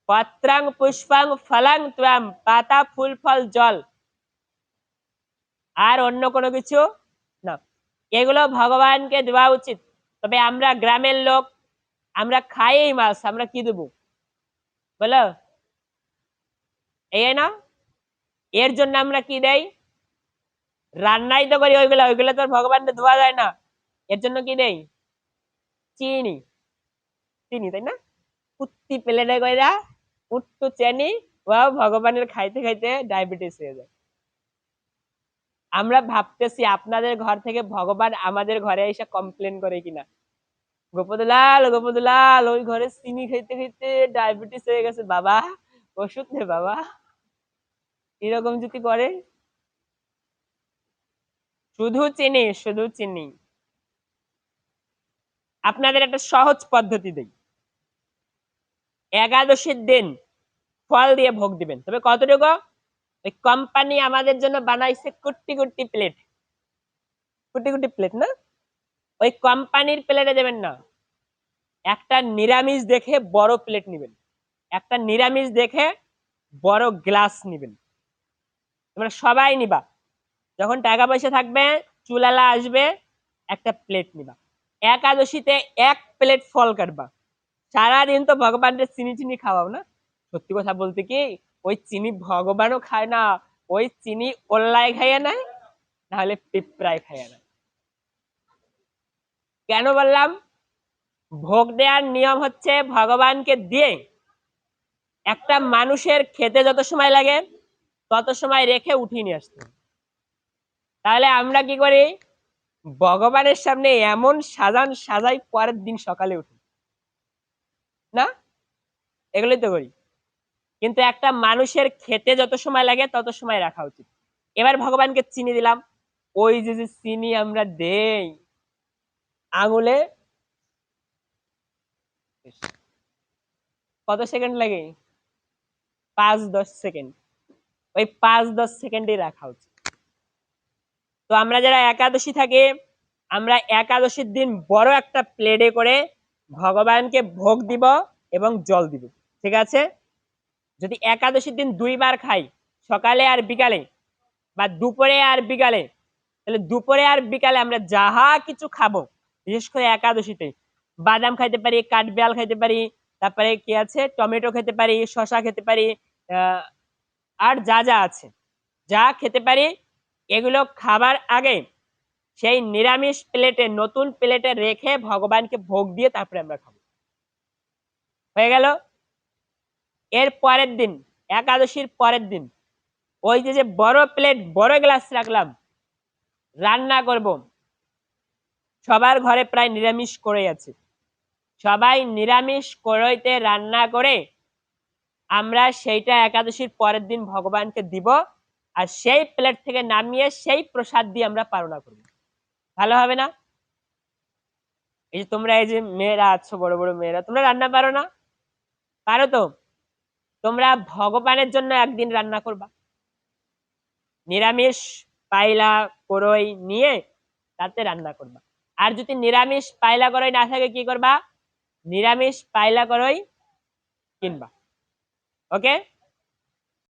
পত্রাং পুষ্পাং ফলাং ত্বম, পাতা ফুল ফল জল, আর অন্য কোনো কিছু না। এগুলো ভগবানকে দেওয়া উচিত। তবে আমরা গ্রামের লোক, আমরা খাই এই মাছ, আমরা কি দেবো বলো? এই না, এর জন্য আমরা কি দেই? রান্নাই তো করি ওইগুলো, ওইগুলো তো আর ভগবানকে ধোয়া যায় না। এর জন্য কি দেই? চিনি। চিনি, তাই না? কুত্তি প্লেটে কইরা উঠতো চিনি, ও ভগবানের খাইতে খাইতে ডায়াবেটিস হয়ে যায়। আমরা ভাবতেছি আপনাদের ঘর থেকে ভগবান আমাদের ঘরে এসে কমপ্লেন করে কিনা, গোপদলাল গোপদলাল ওই ঘরে চিনি খাইতে খাইতে ডায়াবেটিস হয়ে গেছে বাবা, ওষুধ নে বাবা, এরকম যদি করে। শুধু চিনি, শুধু চিনি। আপনাদের একটা সহজ পদ্ধতি দেই। একাদশীর দিন ফল দিয়ে ভোগ দিবেন, তবে কতটুকু? ওই কোম্পানি আমাদের জন্য বানাইছে কুট্টি কুট্টি প্লেট, কুটি কুটি প্লেট না, ওই কোম্পানির প্লেটে দেবেন না। একটা নিরামিষ দেখে বড় প্লেট নিবেন, একটা নিরামিষ দেখে বড় গ্লাস নিবেন। তোমরা সবাই নিবা, যখন টাকা পয়সা থাকবে, চুলালা আসবে, একটা প্লেট নিবা। একাদশীতে এক প্লেট ফল কাটবা। সারাদিন তো ভগবানের চিনি চিনি খাওয়াও না। সত্যি কথা বলতে কি, ওই চিনি ভগবানও খায় না, ওই চিনি ওল্লায় খাইয়ে নেয়, নাহলে পিঁপড়ায় খাইয়ে নেয়। কেন বললাম? ভোগ দেওয়ার নিয়ম হচ্ছে ভগবানকে দিয়ে একটা মানুষের খেতে যত সময় লাগে তত সময় রেখে উঠিয়ে নিয়ে আসতে। তাহলে আমরা কি করি? ভগবানের সামনে এমন সাজান সাজাই, পরের দিন সকালে উঠি না, এগুলোই তো করি। কিন্তু একটা মানুষের খেতে যত সময় লাগে তত সময় রাখা উচিত। এবার ভগবানকে চিনি দিলাম, ওই যে যে চিনি আমরা দেই আঙুলে, কত সেকেন্ড লাগে? 5-10 সেকেন্ড। ওই 5-10 সেকেন্ডে রাখা উচিত। তো আমরা যারা একাদশী থাকি, আমরা একাদশীর দিন বড় একটা প্লেটে করে ভগবানকে ভোগ দিব এবং জল দিব। ঠিক আছে? যদি একাদশীর দিন 2বার খাই, সকালে আর বিকালে, বা দুপুরে আর বিকালে, তাহলে দুপুরে আর বিকালে আমরা যাহা কিছু খাবো, বিশেষ করে একাদশীতে বাদাম খাইতে পারি, কাঠবেল খাইতে পারি, তারপরে কি আছে, টমেটো খেতে পারি, শশা খেতে পারি, আর যা যা আছে, যা খেতে পারি, এগুলো খাবার আগে সেই নিরামিষ প্লেটে, নতুন প্লেটে রেখে ভগবানকে ভোগ দিয়ে তারপরে আমরা খাবো। হয়ে গেল। এর পরের দিন, একাদশীর পরের দিন, ওই যে যে বড় প্লেট বড় গ্লাস রাখলাম, রান্না করব। সবার ঘরে প্রায় নিরামিষ করে আছে, সবাই নিরামিষ কড়াইতে রান্না করে আমরা সেইটা একাদশীর পরের দিন ভগবানকে দিব, আর সেই প্লেট থেকে নামিয়ে সেই প্রসাদ দিয়ে আমরা পালনা করব। ভালো হবে না? এই যে তোমরা, এই যে মেয়েরা আছো, বড় বড় মেয়েরা, তোমরা রান্না পারো না? পারো তো? তোমরা ভগবানের জন্য একদিন রান্না করবা, নিরামিষ পাইলা কড়াই নিয়ে তাতে রান্না করবা। আর যদি নিরামিষ পাইলা কড়াই না থাকে কি করবা? নিরামিষ পাইলা কড়াই কিনবা। ওকে।